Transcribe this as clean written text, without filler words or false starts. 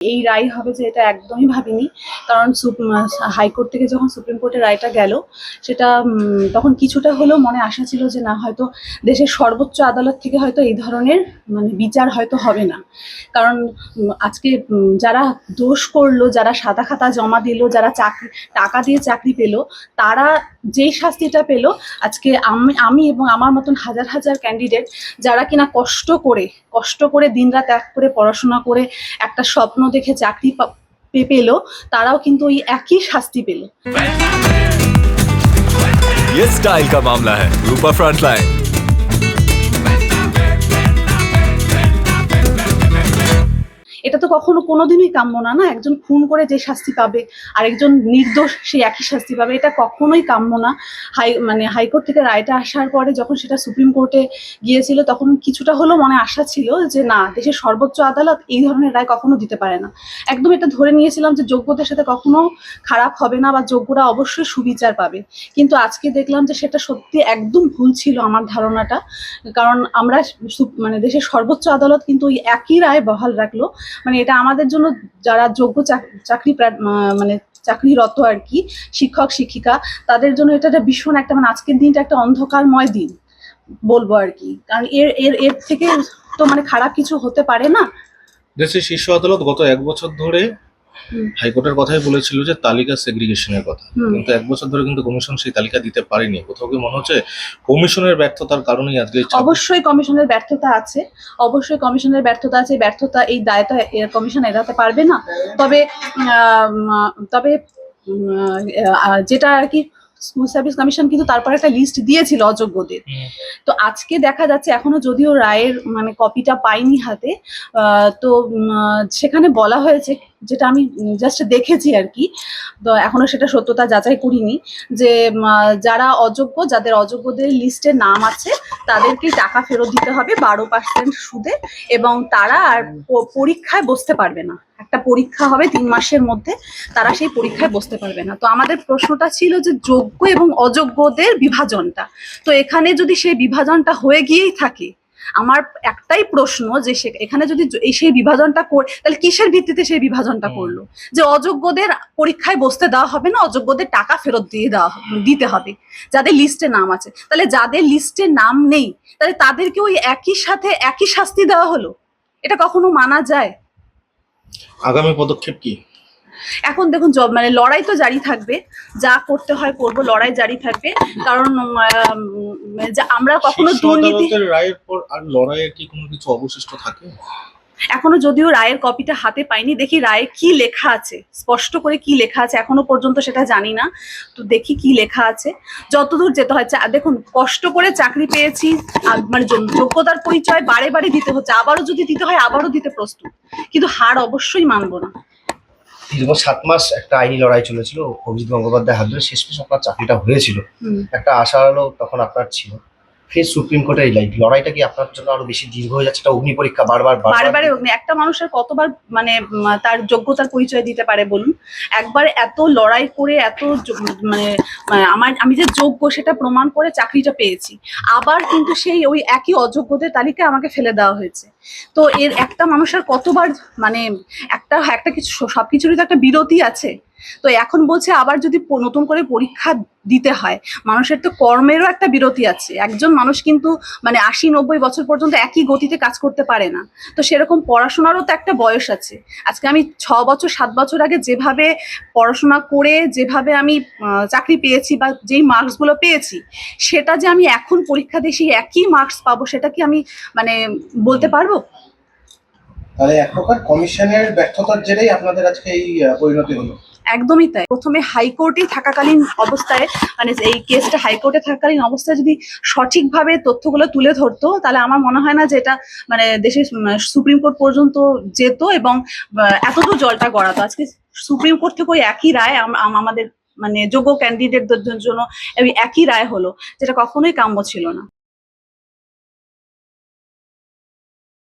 এই রায় হবে যে এটা একদমই ভাবিনি। কারণ হাইকোর্ট থেকে যখন সুপ্রিম কোর্টের রায়টা গেল, সেটা তখন কিছুটা হলেও মনে আশা ছিল যে না, হয়তো দেশের সর্বোচ্চ আদালত থেকে হয়তো এই ধরনের বিচার হয়তো হবে না। কারণ আজকে যারা দোষ করলো, যারা সাদা খাতা জমা দিল, যারা টাকা দিয়ে চাকরি পেল, তারা যেই শাস্তিটা পেল, আজকে আমি এবং আমার মতন হাজার হাজার ক্যান্ডিডেট যারা কিনা কষ্ট করে দিনরাত এক করে পড়াশোনা করে একটা স্বপ্ন দেখে চাকরি পেলো, তারাও কিন্তু ওই একই শাস্তি পেল। ये स्टाइल का मामला है, रूपा फ्रंटलाइन। এটা তো কখনো কোনোদিনই কাম্য না। একজন খুন করে যে শাস্তি পাবে আর একজন নির্দোষ সে একই শাস্তি পাবে, এটা কখনোই কাম্য না। হাইকোর্ট থেকে রায়টা আসার পরে যখন সেটা সুপ্রিম কোর্টে গিয়েছিল, তখন কিছুটা হলেও মনে আশা ছিল যে না, দেশের সর্বোচ্চ আদালত এই ধরনের রায় কখনো দিতে পারে না। একদম এটা ধরে নিয়েছিলাম যে যোগ্যদের সাথে কখনো খারাপ হবে না, বা যোগ্যরা অবশ্যই সুবিচার পাবে। কিন্তু আজকে দেখলাম যে সেটা সত্যি একদম ভুল ছিল আমার ধারণাটা। কারণ আমরা দেশের সর্বোচ্চ আদালত কিন্তু ওই একই রায় বহাল রাখলো। এটা আমাদের জন্য, যারা যোগ্য চাকরিরত আর কি, শিক্ষক শিক্ষিকা, তাদের জন্য এটা একটা ভীষণ একটা আজকের দিনটা একটা অন্ধকারময় দিন বলবো আর কি। কারণ এর থেকে তো খারাপ কিছু হতে পারে না। দেশের শীর্ষ আদালত গত 1 বছর ধরে হাইকোর্টের কথাই বলেছিল যে তালিকা সেগ্রিগেশনের কথা, কিন্তু 1 বছর ধরে কিন্তু কমিশন সেই তালিকা দিতে পারেনি। কোথাও কি মনে হচ্ছে কমিশনের ব্যর্থতার কারণেই আজকে? অবশ্যই কমিশনের ব্যর্থতা আছে, এই ব্যর্থতা, এই দায়টা কমিশন এড়াতে পারবে না। তবে যেটা আর কি, স্কুল সার্ভিস কমিশন কিন্তু তারপর একটা লিস্ট দিয়েছিল অযোগ্যদের। তো আজকে দেখা যাচ্ছে, এখনো যদিও রায়ের কপিটা পাইনি হাতে, তো সেখানে বলা হয়েছে, যেটা আমি জাস্ট দেখেছি আর কি, তো এখনো সেটা সত্যতা যাচাই করিনি, যে যারা অযোগ্য, যাদের অযোগ্যদের লিস্টে নাম আছে, তাদেরকে টাকা ফেরত দিতে হবে 12% সুদে, এবং তারা আর পরীক্ষায় বসতে পারবে না। একটা পরীক্ষা হবে 3 মাসের মধ্যে, তারা সেই পরীক্ষায় বসতে পারবে না। তো আমাদের প্রশ্নটা ছিল যে যোগ্য এবং অযোগ্যদের বিভাজনটা, তো এখানে যদি সেই বিভাজনটা হয়ে গিয়েই থাকে, আমার একটাই প্রশ্ন যে এখানে যদি সেই বিভাজনটা তাহলে কিসের ভিত্তিতে সেই বিভাজনটা করলো? যে অযোগ্যদের পরীক্ষায় বসতে দেওয়া হবে না, অযোগ্যদের টাকা ফেরত দিতে হবে যাদের লিস্টে নাম আছে। তাহলে যাদের লিস্টে নাম নেই, তাহলে তাদেরকে ওই একই সাথে একই শাস্তি দেওয়া হলো? এটা কখনো মানা যায়? আগামী পদক্ষেপ কি? এখন দেখুন, লড়াই তো জারি থাকবে, যা করতে হয় করব, লড়াই জারি থাকবে। কারণ আমরা কখনো দুর্নীতি, রায়ের পর আর লড়াইয়ের কি কোনো কিছু অবশিষ্ট থাকে? এখনো যদিও রায়ের কপিটা হাতে পাইনি, দেখি রায়ে কি লেখা আছে, স্পষ্ট করে কি লেখা আছে এখনো পর্যন্ত সেটা জানি না। তো দেখি কি লেখা আছে, যতদূর যেতে হয়। দেখুন, কষ্ট করে চাকরি পেয়েছি, যোগ্যতার পরিচয় বারে বারে দিতে হচ্ছে, আবারও যদি দিতে হয় আবারও দিতে প্রস্তুত, কিন্তু হার অবশ্যই মানবো না। দীর্ঘ 7 মাস একটা আইনি লড়াই চলেছিল, অভিজিৎ গঙ্গোপাধ্যায় হাত ধরে শেষমেশ আপনার চাকরিটা হয়েছিল। একটা আশা হলো তখন আপনার ছিল। ফের সুপ্রিম কোর্টের এই লড়াইটা কি আপনার জন্য আরো বেশি দীর্ঘ হয়ে যাচ্ছে? একটা অগ্নি পরীক্ষা বারবার একটা মানুষের কতবার তার যোগ্যতার পরিচয় দিতে পারে বলুন? একবার এত লড়াই করে, এত আমি যে যোগ্য সেটা প্রমাণ করে চাকরিটা পেয়েছি, আবার কিন্তু সেই ওই একই অযোগ্যদের তালিকায় আমাকে ফেলে দেওয়া হয়েছে। তো এর একটা মানুষের কতবার একটা কিছু, সবকিছুরই তো একটা বিরতি আছে। তো এখন বলছে আবার যদি নতুন করে পরীক্ষা দিতে হয়, মানুষের তো কর্মেরও একটা বিরতি আছে। একজন মানুষ কিন্তু 80-90 বছর পর্যন্ত একই গতিতে কাজ করতে পারে না। তো সেরকম পড়াশোনারও তো একটা বয়স আছে। আজকে আমি 6 বছর 7 বছর আগে যেভাবে পড়াশোনা করে যেভাবে আমি চাকরি পেয়েছি, বা যেই মার্কসগুলো পেয়েছি, সেটা যে আমি এখন পরীক্ষা দিয়ে সেই একই মার্কস পাবো, সেটা কি আমি বলতে পারবো? তাহলে এক প্রকার কমিশনের ব্যর্থতার জেরেই আপনাদের আজকে এই পরিণতি হলো? একদমই তাই। প্রথমে হাইকোর্টে থাকাকালীন অবস্থায়, এই কেসটা হাইকোর্টে থাকাকালীন অবস্থায় যদি সঠিকভাবে তথ্যগুলো তুলে ধরতো, তাহলে আমার মনে হয় না যে এটা দেশের সুপ্রিম কোর্ট পর্যন্ত যেত এবং এতদূর জলটা গড়াতো। আজকে সুপ্রিম কোর্ট থেকে ওই একই রায় আমাদের যোগ্য ক্যান্ডিডেটদের জন্য একই রায় হলো, যেটা কখনোই কাম্য ছিল না।